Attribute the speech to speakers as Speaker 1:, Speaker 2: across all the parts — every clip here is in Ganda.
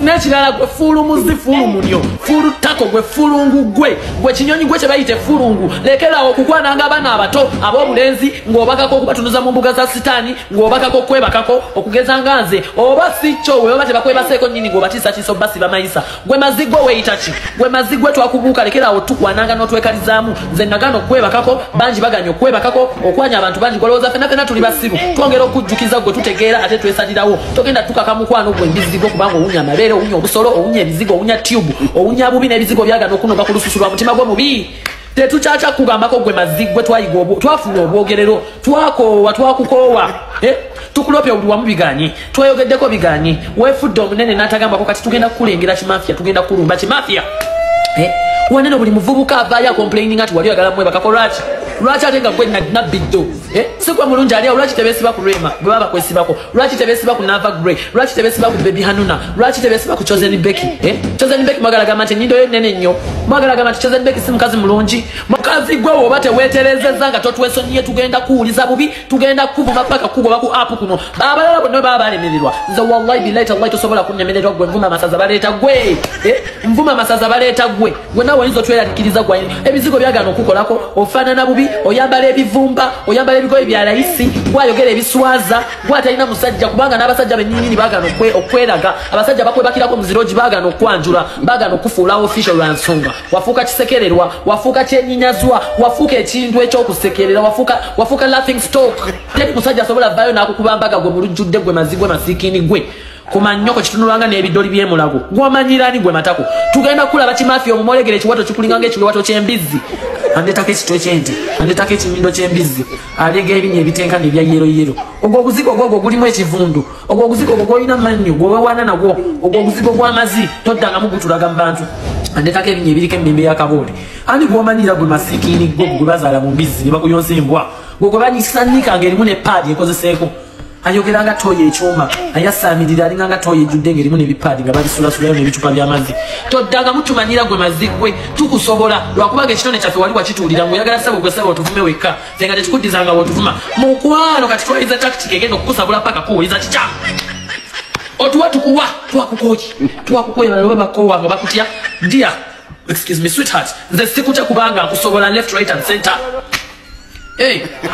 Speaker 1: Nekirala gwe fulu muzi fulu munyo fulu tako gwe fulungu gwe kinyonyi gwe kyebayite fulungu lekerawo okukwananga abaana abato ab'obulenzi ng'obakako okubatunuza mu mbuga za sitaani ng'obakako okwebakako okugeza nga nze oba si kyo we oba tebakwebaseeko nnyini ng'obatiisatiisa basi bamayisa gwe mazigwe weyita ki gwe mazigwe twakubuuka lekerawo tukwananga n'otwekalizaamu nze nagana okwebakako bangi baganya okwebakako okwanya abantu bangi golowooza fenna tuli basiru twongera okujjukiza gwe tutegeera ate twesalirawo togenda tukaka mukwano gwe mbizigo kubanga owunya amabeere owunya obusolo owunya ebizigo owunya tube owunya bubi n'ebizigo byagana okunoga ku lususu lwa mutima gwe mubi tetukyakya kugambako gwe mazigwe twayiga twafuna obwogerero twakoowa twakukoowa tukulopya obuliwamu biganye tweyogeddeko biganye weefudde omunene n'atagambako kati tugenda kukulengera kimafya tugenda kulumba kimafya wanene buli muvubuka avaayo akomplaining ati wali oyagala mwebakako lwaki ate nga gwe nabiddo si gwe mulungi ali awo lwaki tebeesiba ku rema gwe baba kwesibako lwaki tebeesiba ku nava gray lwaki tebeesiba ku baby hanuna lwaki tebeesiba ku chosen beki chosen beki mwagala gamba nti ennyindo yo nene nnyo mwagala gamba nti chosen beki si mukazi mulungi mukazi gwe woba teweeterezeza nga totwesonyiye tugenda kuwuliza bubi tugenda kuvuma paka kugoba ku apu kuno abalala bonna baba balemererwa nze wallahi billahi tallahi tosobola kunnemererwa gwe nvuma amasaza baleeta gwe nvuma amasaza baleeta gwe nawe oyinza otweralikiriza gwa ebizigo byagana okukolako ofaanana bubi oyambala ebivumba oyambala ebigoye bya layisi gwayogera ebiswaza gwatalina musajja kubanga n'abasajja bennyini bagana okweraga abasajja bakwebakirako muzirogi bagana okwanjula bagana okufuula official lwa nsonga wafuuka kisekererwa wafuuka kyenyinyazwa wafuuka ekintu ekyokusekerera wafuuka laughing stock teri musajja asobola vaayo n'akukubambaga gwe mulujjudde gwe mazigwe masiikini gwe kumanyoko kitunulanga n'ebidoli by'emulago gw'omanyirani gwe matako tugenda kulaba kimafya omumolegere ekiwato kikulinganga ekiwato ky'embizzi andetako ekitwe ky'ente andetako ekinyindo ky'embizzi alega ebinya ebitenkana ebya yero ogwo oguzigo gwogwo gulimu ekivundu ogwo oguzigo gwo gwolina mannyo gwobawaana nagwo ogwo oguzigo gw'amazi toddangamu gutulaga mu bantu andetako ebinya ebiriko emmembe y'akaboole ani gw'omanyira gwe masikiini gwe bazaala mu mbizzi ne bakuyonsa embwa gwe gwe banyisanikanga erimu ne paadi ekozeseeko ayogeranga toyo ekyuma ayasamirira alinganga toyo ejjudde ng'erimu n'ebipaadi nga babisulasulayo n'ebicupa by'amazzi toddanga mutumanyira gwe mazigwe tukusobola lwakubaga ekitone kyaffe wali wakituulira ng'oyagala sabo gwe sabo otuvume wekka fe nga tekikuddizanga wotuvuma mukwano kati twayiza takitiki egenda okukusabula paka kuwuliza kikya otuwa tukuwa twakukoki twakukoyera loba bakowa nga bakutya ndia excuse me sweetheart nze sikutya kubanga nkusobola left right and center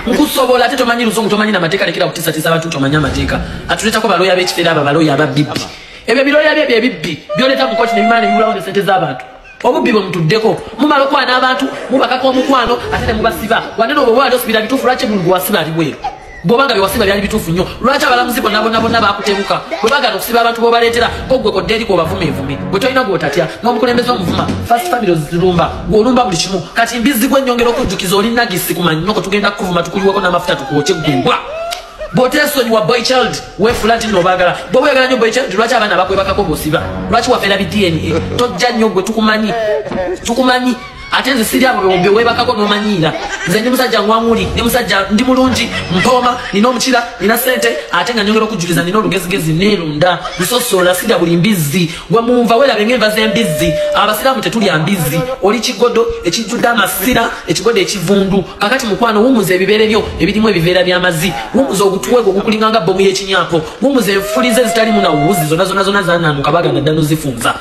Speaker 1: nkusobola ate tomanyi luzungu tomanyi n'amateeka lekera kutisatiza abantu tomanyi amateeka atuleetako baloya b'ekifere abo baloya ababibbi ebyo biroya bye byebibbi byoleta mu kooti nebimala nebibulawo n'esente z'abantu obubbi bwe mutuddeko mumala okwana abantu mubakako omukwano ate ne mubasiba wanene obwo bwali osibira bituufu lwaki muntu wasiba ali bweru bw'obanga bye wasiba byali bituufu nnyo lwaki abalamuzi bonna bonna baakutebuka bwe bagana okusiba abantu b'obaleetera koggwe kodde eriko obavumeevume gwe tolina gw'otatya n'omukulembeze omuvuma first family ozirumba gw'olumba buli kimu kati mbizi gwennyongera okujjukiza oli nagisi ku manyoko tugenda kuvuma tukuliweko n'amafuta tukwokye ggwembwa bw'oteesonyiwa boy child weefula nti n'obaagala bw'oba oyagala nnyo boy child lwaki abaana bakwebakako bw'osiba lwaki wafeera bi DNA tojja nnyo gwe tukumanyi ate nze siri abo bye weebakako n'omanyiira nze ndi musajja ngwamuli ndi musajja ndi mulungi mpooma nina omukira nina sente ate nga nyongera okujjuliza nina olugezigezi neerunda lusosola sirya buli mbizzi gwe munva weerabe ng'enva z'embizzi abasiraamu tetulya mbizzi oli kigodo ekijjudde amasira ekigodo ekivundu kakati mukwano wumuza ebibeere byo ebirimu ebiveera by'amazzi wumuza ogutwego ogukulinganga bbomu y'ekinyampo wumuza enfulize ezitalimu na wuzi zonna zanaanuka baganda ddala ozifunza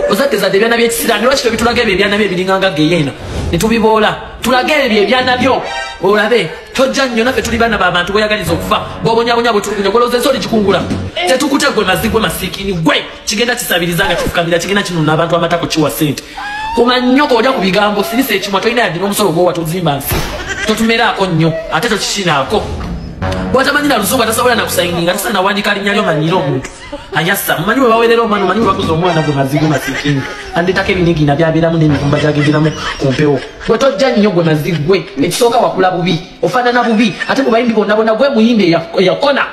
Speaker 1: ozadde ebyana by'ekisiraani lwaki tebitulaga ebyo ebyana byo ebiringanga geyeena ne tubiboola tulage ebyo ebyana byo olabe tojja nnyo naffe tuli baana b'abantu bweyagaliza okufa bw'obonyabonya bwetulukunya golowooza oli kikungula tetukute gwe mazigwe masiikini gwe kigenda kisabiriza nga kifukamira kigenda kinona abantu amatako kiwa sente kumanyoko olya ku bigambo sirisa ekimwa tolina yadde n'omusolo gwowa tuzimba nsi totumeraako nnyo ate tokikinaako bwatamanyira luzungu atasobola nakusayininga tasana wandika linnya lyo manyira omuntu ayassa mumanyi bwe baweerera omwana omanyi bwe bakuza omwana gwe mazigwe masiikini andetako ebinigina byabeeramu n'emivumba gyagenderamu ku mpewo gwe tojja nnyo gwe mazigwe ekisooka wakula bubi ofaanana bubi ate mu bayimbi bonna bonna gwe muyimbi eyakona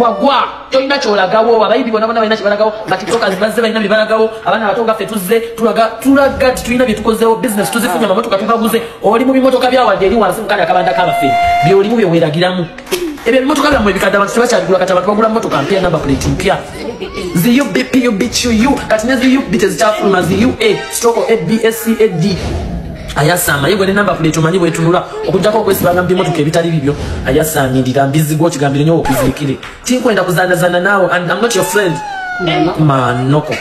Speaker 1: wagwa tolina kyolagawo abayimbi bonna bonna balina kyebalagawo bakitokazi bazze balina bye balagawo abaana abato gaffe tuzze tulaga ti tulina bye tukozewo bizinesi tuzifunye amamotoka tugaguze oli mu bimotoka byawadde eri wansi mukali akabanda k'abaffe byolimu bye weeragiramu ebyo ebimotoka byammwe ebikadde abantu tebakyabigula kati abantu bagula motoka mpya namba plate mpya zi UBPUBQU kati ne zi UB tezikyafuluma zi UA stroke ABSCAD ayasama yegwe ne namba plate omanyi bwetunula okujjako okwesibanga mu bimotoka ebitali bibyo ayasamirira mbizigwo kigambire nnyo okuzirikire tinkwenda kuzaanazana naawe and I'm not your friend manoko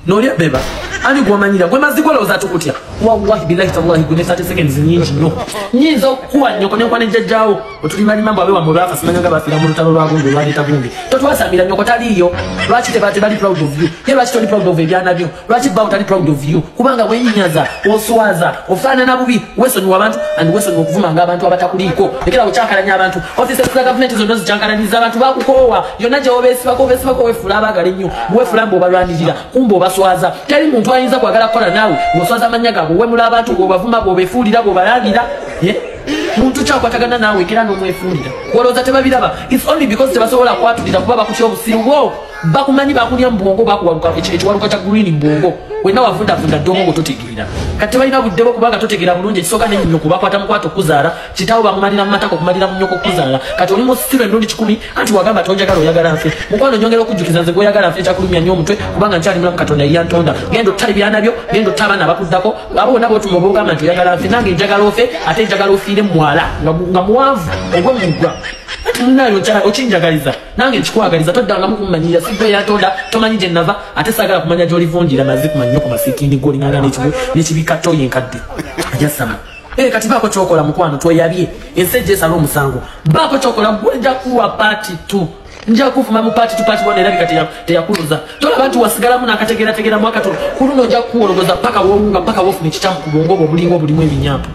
Speaker 1: nolya beba ani gwamanyira gwe mazikola ozatukutya wallahi billahi tallahi gune 30 seconds nyingi no nyinzo kuwa nyoko nekwa nejjawo otulimani mambo abewa mu rafa simanyanga bafira mu lutalo lwa gundu lwali tagundu totwasamira nyoko taliyo lwachi tebate bali proud of you ye lwachi toli proud of ebyana byo lwachi bawo tali proud of you kubanga wenyinyaza oswaza ofana na bubi weso ni wabantu and weso ni okuvuma nga abantu abatakuliko ekera ochankalanya abantu offices za government zono zichankalaniza abantu bakukowa yona je obesi bako wefula abagale nnyo wefula mbo balwanirira kumbo baswaza tali muntu ayinza kwagala kola nawe ngoswaza amanyaga go wemula abantu go bavuma go befulira go balangira muntu chakwatagana nawe kera no mwefulira woloza tebabiraba it's only because tebasobola kwatulira kuba bakushya obusiru bwo bakumanyi bakulya mbongo bakuwaluka ekiwaluka kya green mbongo wena wavunda domo ngo totegira kati balina buddebo kubanga totegira bulungi kisoka ne nyoko bakwata mukwato kuzaala kitawo bakumalira mu matako kumalira mu nyoko kuzaala kati oli mu sitiro endundi 10 anti wagamba tonjagala oyagala nfe mukwano nyongera okujjukiza nze goyagala nfe kyakulumya nnyo omutwe kubanga nkyali mulamu katonda yantonda gendo tali byanabyo gendo tabana bakuddako abo nabo tumoboga mantu oyagala nfe nange njagala ofe ate njagala ofiire mwala nga muwanvu ogw'omugwa nayo ochinjagaliza nange nkikwagaliza toddanga mukumanyira sibwe yatonda tomanyi gye nava ate saagala kumanya gy'olivunjira maze kumanya ku masiikindi g'olinganga n'ekibikatto yenkadde ajasama kati baako kyokola mukwano tweyabye ensejja esala omusango baako kyokola gwe nja kuwa paati 2 nja kufuma mu paati 2 paati bona erabika teyakuluza tolaba nti wasigalamu n'akategerategeramu akatono kuluno nja kuwologoza paka wowunga paka wofuna ekitamu ku bwongo bwo bulingo bulimu ebinyampa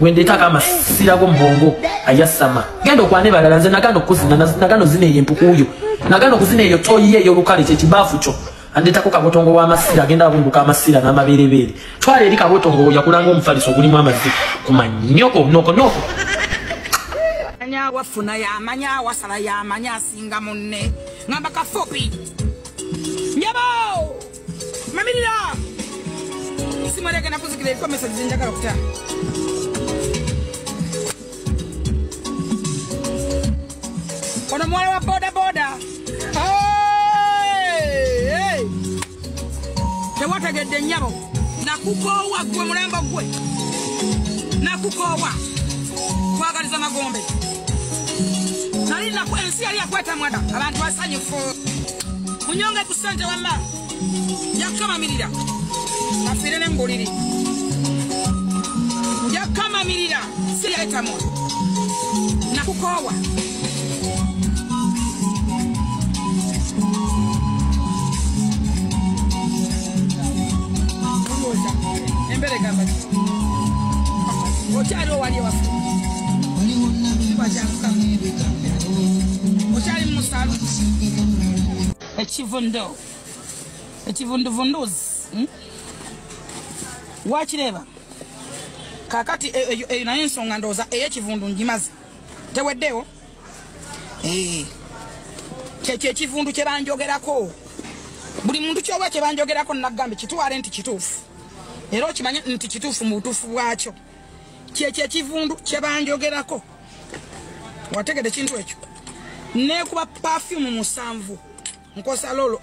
Speaker 1: wendetaka amasira go mbongo ayasama genda okwane balala nze nagano kuzina nagano zine yempukuyo nagano kuzina eyo toyiye eyo lukale kyekibafu kyo andetako kabotongo w'amasira agenda abunduka amasira n'amaberebere twala eri kabotongo yakulanga omufaliso ogulimu amazzi kumanyoko noko
Speaker 2: anya wafuna yamanya wasala yamanya asinga munne ngamba kafopi nyabo mamirira simuleke nakuzikira eriko message zinjagala okutya ono mwala wa boda tewategedde nnyabo nakukoowa gwe mulembo gwe nakukoowa kwagaliza magombe nali ensi yali yakweta mwada abantu basanyufu munyonge ku ssente wamma yakamamirira afiire ne mbuliri yakamamirira siryaetamu nakukoowa embere gamba okyali owali ewafu okyali musalu ekivunduvunduzi wakireba kakati eyo naye ensonga ndowooza ey'ekivundu ngimaze teweddewo kyekyo ekivundu kye banjogerako buli muntu kyoba kye banjogerako naggambe kitwale nti kituufu era okimanye nti kituufu mu butuufu bwakyo kyekyo ekivundu kye banjogerako wategedde kintu ekyo nekuba perfume 7 nkosa lolo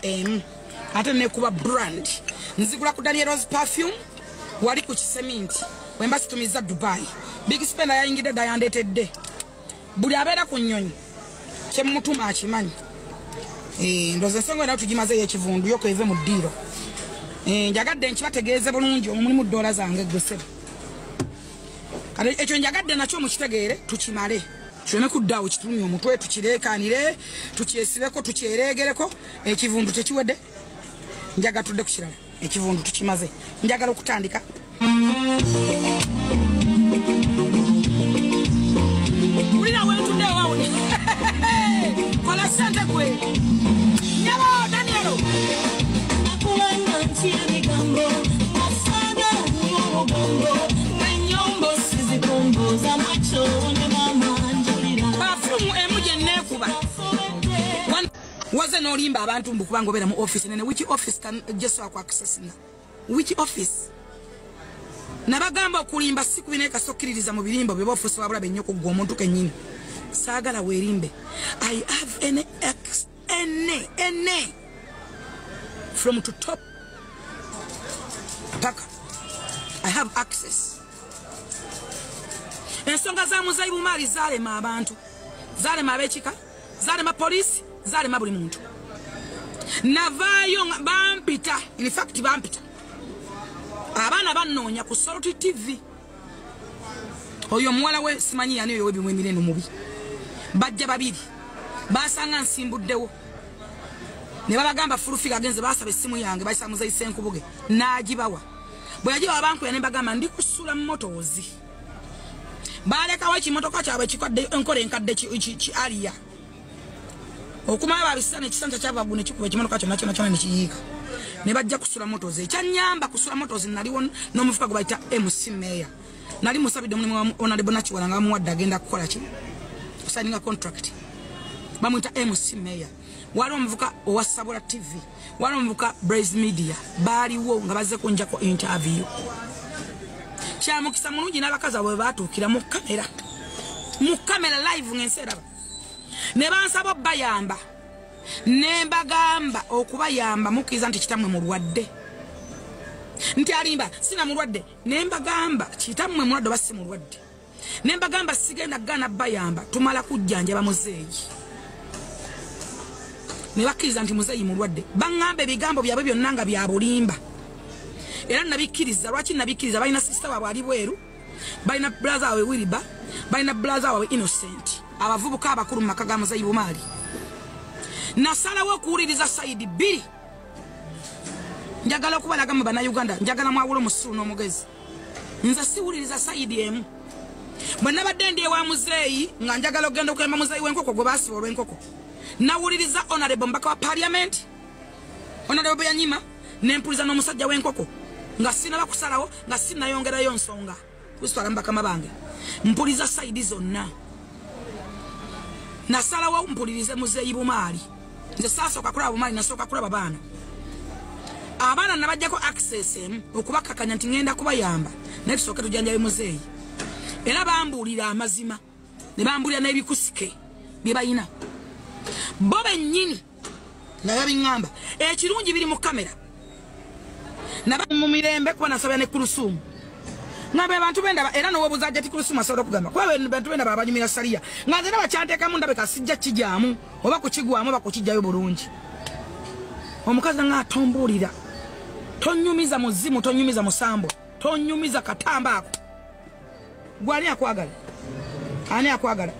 Speaker 2: ate nekuba brand nzigula ku Daniel Rose perfume wali ku kiseminti wemba situmiza Dubai big spender yayingidde dayandetedde buli abeera ku nnyonyi kye mutuma akimanyi ndoze ensonga ena tugimaze y'ekivundu yoko eve mu ddiiro njagadde nkibategeeze bulungi omulimu $1 zange gwesebe kale ekyo njagadde nakyo mukitegeere tukimale tuleme kuddaawo kitulumya omutwe tukireekanire tukyesibeko tukyereegereko ekivundu tekiwedde njaga tudde ku kirala ekivundu tukimaze njagala okutandika ulina wetudde wawuli kola sente gwe nyabo Danielo bafumu emuje nekuba waze nolimba abantu mbukubanga obera mu office nene which office can just work access na which office nabagamba okulimba sikubine kasokiririza mu birimbo bye office wabula benyoko gwo omuntu kenyini sagala werimbe I have any from to top paka I have access ensonga za muzaibu mali zalema abantu zalema abekika zalema polisi zalema buli muntu navaayo bampita in fact bampita abaana bannoonya ku Saloti TV oyo muwala we simanyi yani oyo webimwe emireno mubi bajja babiri basanga nsimbuddewo ne babagamba Fulufiga agenze basaba essimu yange bayisamuza isenkubuge nagibawa bwe yagibawa banku ya ne bagamba ndi kusula motoozi balekawo ekimotoka kyabwe kikadde enkole enkadde ki aliya okumala babisana ekisanja kyabagune kikuba ekimotoka kyonna ne kiyiika ne bajja kusula motoozi ekyanyamba kusula motoozi naliwo n'omufuka gwe bayita MC Mayor nali musabidde omulimu wa Honorable Nakiwala nga bamuwadde agenda kukola ki signing a contract bamwita MC Mayor wali omuvuka owa Sabula TV wali omuvuka Blaze Media baaliwo nga bazze kunja ko interview kyamukisa mulungi n'abakazi bwe batuukira mu kamera live ng'enseeraba ne bansaba bayamba ne mbagamba okubayamba mukkiriza nti kitammwe mulwadde nti alimba sina mulwadde ne mbagamba kitammwe mulwadde oba si mulwadde ne mbagamba sigenda gana bayamba tumala kujjanjaba muzeeyi ne bakkiriza nti muzeeyi mulwadde baŋŋamba ebigambo byabwe byonna nga bya bulimba era nabikkiriza lwaki nabikkiriza balina sister waabwe ali bweru balina brother waabwe Wiliba balina brother waabwe Innocent abavubuka abakulu mu maka ga muzeeyi Bumaali nasalawo okuwuliriza sayidi bbiri njagala okubalaga mu bannayuganda njagala mwawula omusiru n'omugezi nze siwuliriza sayidi emu bwe nabadde ndi ewa muzeeyi nga njagala okugenda okuyamba muzeeyi w'enkoko gwe baasiba olw'enkoko nawuliriza honorable mbaka wa parliament honorable Yanyima nempuliriza n'omusajja w'enkoko nga sinaba kusalawo nga sinayongerayo nsonga kusitwala mbakama bange mpuliriza sayidi zonna nasalawo mpulirize muzeeyi Bumaali nze saasooka kulaba Bumaali nasooka kulaba baana abaana nabajjako access okubakakanya nti ngenda kubayamba naye tusooke tujanjabe muzeeyi era bambuulira amazima ne bambuulira n'ebikusike bye bayina bo bennyini nga babiŋŋamba ekirungi biri mu kamera naba mu mirembe kuba nasabira ne Kulusuumu nga be bantu bendaba era n'owebuuza ajja ti Kulusuumu asobola okugamba kuba bantu bendaba abanyumira Saliya nga nze ndaba kyanteekamu ndabeka sijja kijyamu oba kukigwamu oba kukijjayo bulungi omukazi nga atombuulira tonyumiza muzimu tonyumiza musambo tonyumiza katamba ako gwani akwagala ani akwagala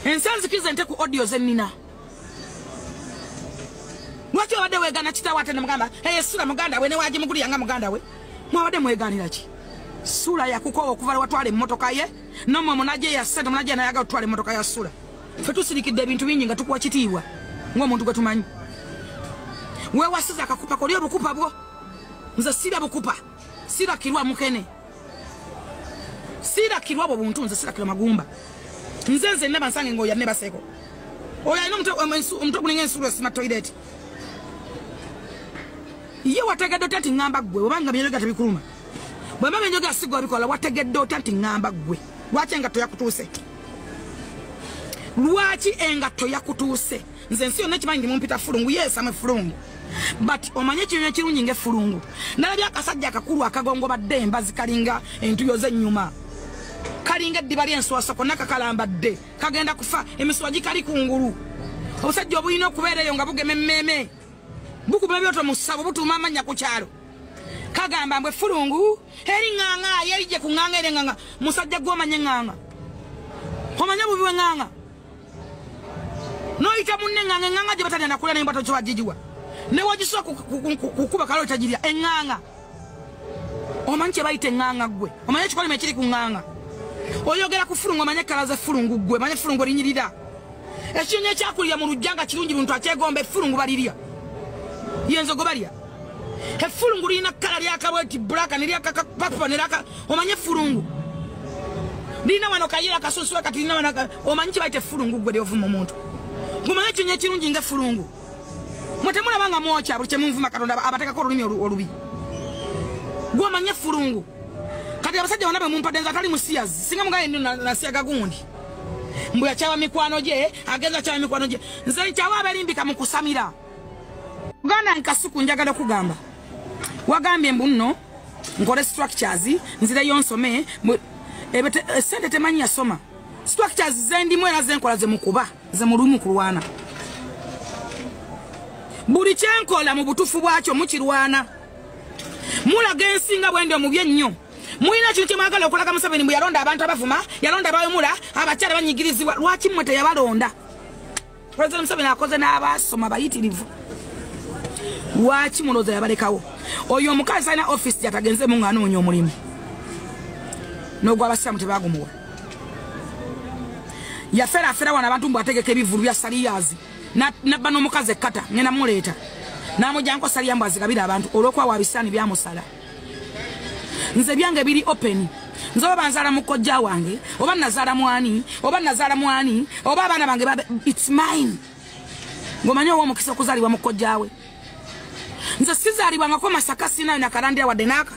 Speaker 2: ensanzikize nte ku audio zennina lwaki obadde weegana kitaawo ate ne mugamba sula muganda we ne wagimugulira nga muganda we mwabadde mweganira ki sula yakukowa okuva watwala emmotoka ye nomwe munaje ya sente munaje nayaga otwala emmotoka ya sula ffe tusirikidde ebintu bingi nga tukuwa kitiibwa ng'omuntu gwe tumanyi weewasiza akakupa koli obukupa bwo nze sira bukupa sirakirwa mukene sirakirwa bwo buntu nze sirakirwa magumba nze nzenna bansange ng'oyo ne baseeko oyo alina omutwe gulinga ensuula sima toilet ye wategedde otya nti ŋŋamba ggwe obanga byenjoga tebikuluma bwe mba byenjoga sigwa bikola wategedde otya nti ŋŋamba ggwe lwaki engatto yakutuuse lwaki engatto yakutuuse nze ensi yonna ekimanyi nti mumpita fulungu yeesamwe fulungu but omanye ekinyonyi ekirungi ng'effulungu nalabye akasajja akakulu akagongobadde embazi kalinga entuyo z'ennyuma kalinga eddiba ly'enswaswa konna kakalambadde kagenda kufa emiswa gikali kungulu obusajja obulina okubeera eyo nga bugema emmeeme bukuba ebyoto mu ssabo butuuma amannya ku kyalo kagamba mbwe fulungu eri ŋŋaŋa yerije ku ŋŋaŋa eri ŋŋaŋa musajja gw'omanye ŋŋaŋa omanye bubi we ŋŋaŋa n'oyita munne ŋŋaŋa eŋŋaŋa gye batalya nakulya n'embato kyo bagigiwa ne wagisoa kukuba kalo tagirya eŋŋaŋa omanyi kye bayita eŋŋaŋa ggwe omanye ekikolimo ekiri ku ŋŋaŋa oyogera ku fulungu omanye ekkala z'effulungu ggwe manye effulungu erinyirira ekinyonyi ekyakulira mu lujja nga kirungi buntu akyegomba effulungu balirya yenzogo balya effulungu lirina kkala lyakabweti bulaka neryakapapa neraka omanye effulungu lirina wano kayira kasuswe kati lirina wano omanyi kye bayita effulungu ggwe lyovuma omuntu gumanye ekinyonyi ekirungi ng'effulungu mutemulaba nga mwokya buli kyemunvuma katonda abateekako olulimi olubi gwomanye effulungu kati abasajja bonna be mumpadde nze atali musiyazi singa mugaye nasiyaga gundi mbu yakyawa mikwano gye agenza akyawa mikwano gye nze nkyawa aberimbika mu kusamira uganda nkasuku njagala okugamba wagambye mbu nno nkole structures nzireyo nsome sente temanyi yasoma structures zendimu era zenkola zemukuba zemulumu kulwana buli kyenkola mu butufu bwakyo mukirwana mulaga ensinga bwende mu byennyo mulina kintu kyemwagala okulaga Museveni bwe yalonda abantu abavuma yalonda abawemula abakyala banyigirizibwa lwaki mmwe teyabalonda President Museveni akoze n'abasoma bayitirivu lwaki muloza yabalekawo oyo omukazi alina office yatagenze mu ng'anoonya omulimu n'ogwa abasiramu tebagumuwa yafera wana abantu mbu ategeka ebivulu bya saliyazi nabba n'omukazi ekkata ngenda muleeta n'amujjanko saliya mbu azigabira abantu olw'okuba wabisaani byamusala nze byange biri open nze oba banzaala mu kojja wange oba nazaala mwani oba abaana bange it's mine ng'omanyi owa omukisa okuzaalibwa mu kojjawe nze sizaalibwangako Masaka sinayo nakalandira wadde naaka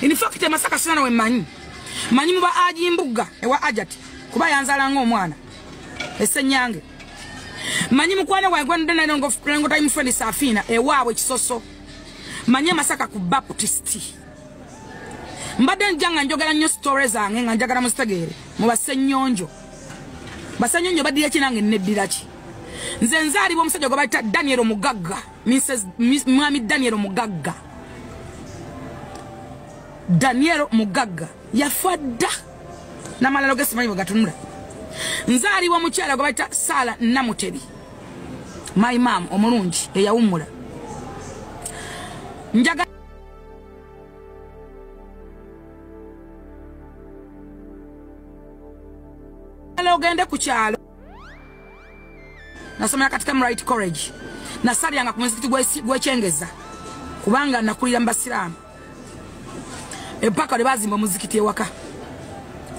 Speaker 2: in fact Masaka sinayo wemmanyi manyi muba Ajimbuga ewa Ajati kuba yanzaala ng'omwana essenyange manyi mukwana wange gwenda nayo ngo time friend Safina ewaabwe Kisoso manyi Masaka ku Baptist mbadde njanga njogera nnyo stories zange nga njagala muzitegeere mu Bassenyonjo badira kinange neddira ki nze nzaalibwa omusajja gwe bayita Daniel Mugagga mwami Daniel Mugagga yafadda n'amalalo gesimanyi bwe gatunula nzaalibwa mukyala gwe bayita Sala Namutebi my mom omulungi eyawummula njagala ogende ku kyalo nasomera katika Right College nasalyanga ku muzikiti gw'ekyengeza kubanga nakulira mu Basiraamu empaka lwe bazimba omuzikiti ewaka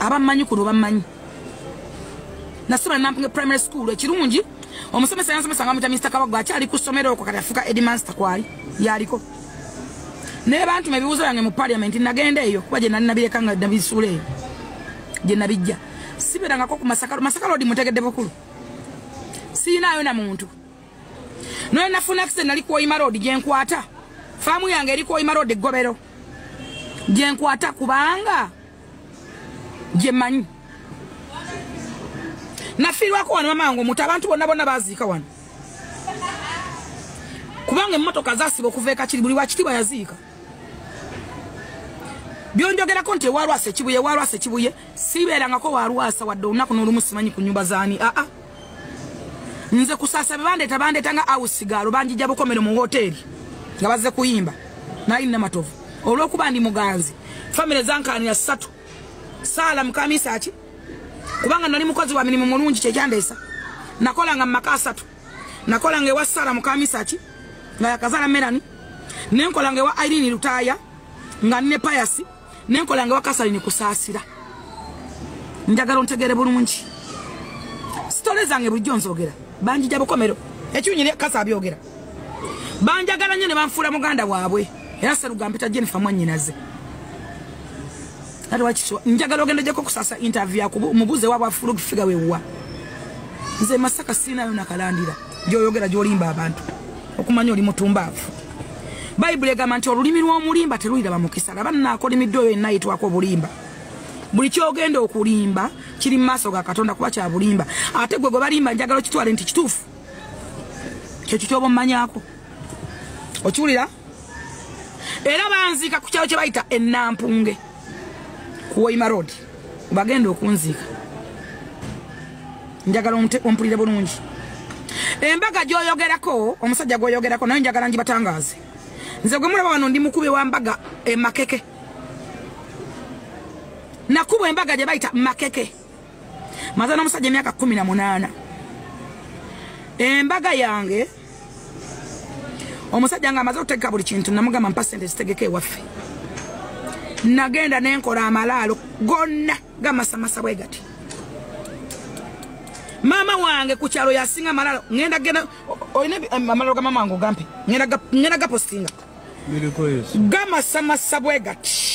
Speaker 2: abammanyi kuno bammanyi nasomera Nampunge Primary School ekirungi omusomesa yansomesa nga muta Mr. Kabago akyali ku ssomero okwo kati afuuka Headmaster kwali yaliko naye bantu ebibuuzo byange mu Parliament nagenda eyo kuba gye nali nabireka nga nabisuula eyo gye nabijja siberangako ku Masaka Road Mutegedde Bukulu siinayo na muntu noye nafuna accident nali ku Oyima Road gyenkwata faamu yange eri ku Oyima Road Eggobero gyenkwata kubanga gyemanyi nafiirwako wano mamange omuntu abantu bonna baziika wano kubanga emmotoka zasiba okuva ekakiri buli wakitibwa yaziika byonjogerako nti ewalwasa ekibuye sibeerangako walwasa wadde olunaku n'olumu simanyi ku nnyumba zaani nze kusaasa bandeeta nga awusigaalo banjijja bukomero mu hoteeri nga bazze kuyimba naali namatovu olw'okuba ndi muganzi famire zankaanira 3 Saala Mukamisaki kubanga nali mukozi wa mirimu mulungi kyekyandeesa nakolanga mu maka 3 nakolanga ewa Saala Mukamisaki nga yakazaala Melani nenkolanga ewa Irene Lutaaya nga nne Payasi nenkolanga ewa Kasalini Kusaasira njagala ontegeere bulungi sitole zange bulijjo nzogera banjija bukomero ekinyire kasa abyogera banjagala nnyo ne banfuula muganda waabwe era Serugampita Jennifer Mwanyinaze ati wakiswa njagala ogenda jeko kusasa interview mubuze wabwe afulu kufiga wewa nze Masaka sinayo nakalandira gyoyogera gyolimba abantu okumanya oli mutumbaavu Bible egamba nti olulimi lw'omulimba teruyira bamukisa abanna akolimidde oyo enayitwako obulimba buli kyogenda okulimba kiri mu maaso ga Katonda kuba kya bulimba ate gwe balimba njagala kitwale nti kituufu kyekyo kyoba mmanyako okiwulira era banziika ku kyalo kye bayita Nampunge ku Oyima Road bagenda okunziika njagala ompulire bulungi embaga gyoyogerako omusajja gwoyogerako naye njagala njibatangaaze nze gwe mulaba wano ndi mukube wa mbaga Makeke nakuba embaga gye bayita Makeke maze n'omusajja emyaka 18 embaga yange omusajja nga amaze okutegeka buli kintu namugamba mpa ssente zitegeke ewaffe nagenda nenkola amalaalo gonna gamasamasa bwe gati mama wange ku kyalo yasinga amalaalo ngenda genda olina amalaalo ga mama wange ogampe ngenda gapostinga gamasamasa bwe gati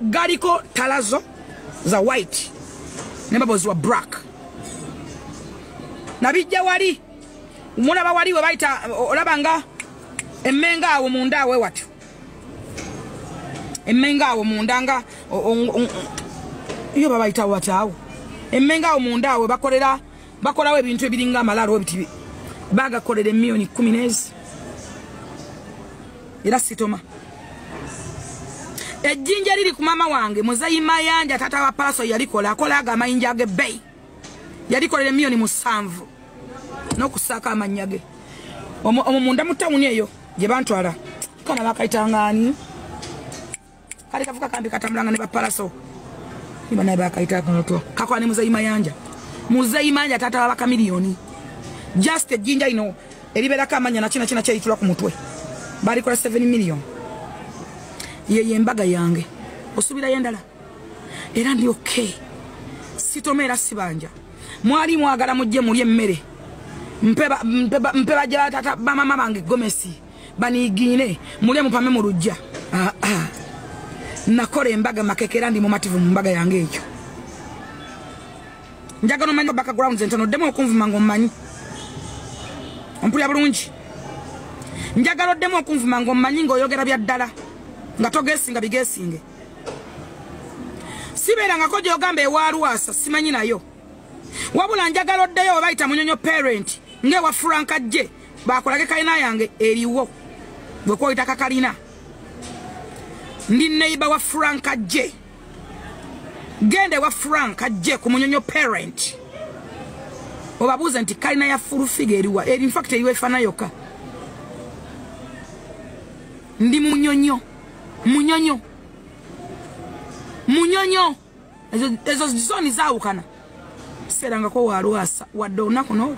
Speaker 2: galiko talazo za white nembabozi wa black nabijja wali mulaba wali we bayita olabanga emmenga awo munda awe watyo emmenga awo munda nga iyo babayita watyo awo emmenga awo munda awe bakolera bakolawo ebintu ebiringa amalalo biti bagakolera million 10 era sitoma ejjinja liri ku mama wange Muzeyi Mayanja tata wa Palaso yalikola akola aga mayinja ge bay yalikolera million 7 nokusaka amanyage omunda mu town eyo je bantwala kana bakaitangani kali kavuka kambi katambulanga ne ba Palaso ibana bakaita konoto kakwa ne Muzeyi Mayanja tata wa baka milioni just ejjinja ino eribera kamanya na kina kyayitula ku mutwe bali kola 7 million ye mbaga yange osubira yendala era ndi okay sitomera sibanja mwali mwagala mujje muri emmere mpeba jala tata ba mama bange Gomesi banigine muri mupame mu rujja nakore embaga makekera ndi mu mativu mu mbaga yange ekyo njagano manyo backgrounds entono demo okunvuma ngomanyi ompulya bulungi njagalo demo okunvuma ngomanyi ngoyogera bya ddala nga togesinga bigesinge sibera nga koje ogambe ewaluwasa simanyi nayo wabula njagalo ddeyo obayita munyonyo parent nge wa Franka je bakolage kalina yange eriwo bwe koyita kakalina ndi neighbor wa Franka je gende wa Franka je ku munyonyo parent obabuza nti kalina ya full figure eriwa in fact eriwe fana yoka ndi munyonyo ezo zoni zaawukana seranga ko waluwasa wadde olunaku n'olwo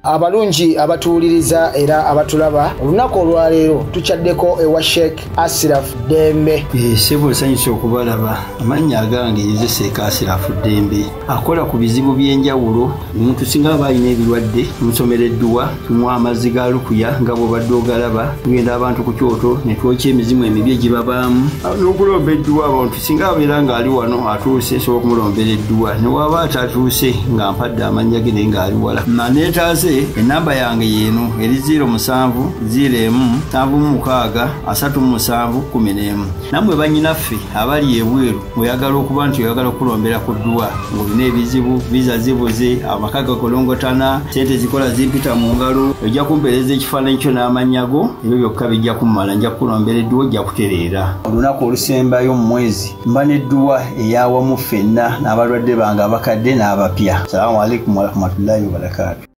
Speaker 3: abalungi abatuuliriza era abatulaba olunaku olwaleero tukyaddeko ewa Sheikh Ashraf Dembe
Speaker 4: sebo sanyusa okubalaba amannya agange yeze Sheikh Ashraf Dembe akola ku bizibu by'enjawulo omuntu singa abalina ebirwadde musomereddwa tumwa amazzi ga lukuya nga bw'obadde ogalaba tugenda abantu ku kyoto ne twokya emizimu emibi egibabaamu n'okulomba edduwa abantu singa abeera ng'ali wano atuuse sobola okumulombera edduwa ne waba atatuuse nga mpadde amannya ge naye ng'ali wala maneetaase enamba yange yeno eri 0707363711 namwe banyinaffe abali ebweru oyagala okuba nti oyagala okulombera ku dduwa ng'olina ebizibu viza zibuze amaka gakolongotana sente zikola zimpita mu ngalo ojja kumpeereza ekifaananyi kyo n'amanyago ebyo byokka bijja kummala nja kukulombera edduwa ojja kutereera olunaku olusembayo mu mwezi mba n'edduwa eyawamu ffenna n'abalwadde bange abakadde n'abapya. Salaamu alaikum warahmatullahi wabarakatuh.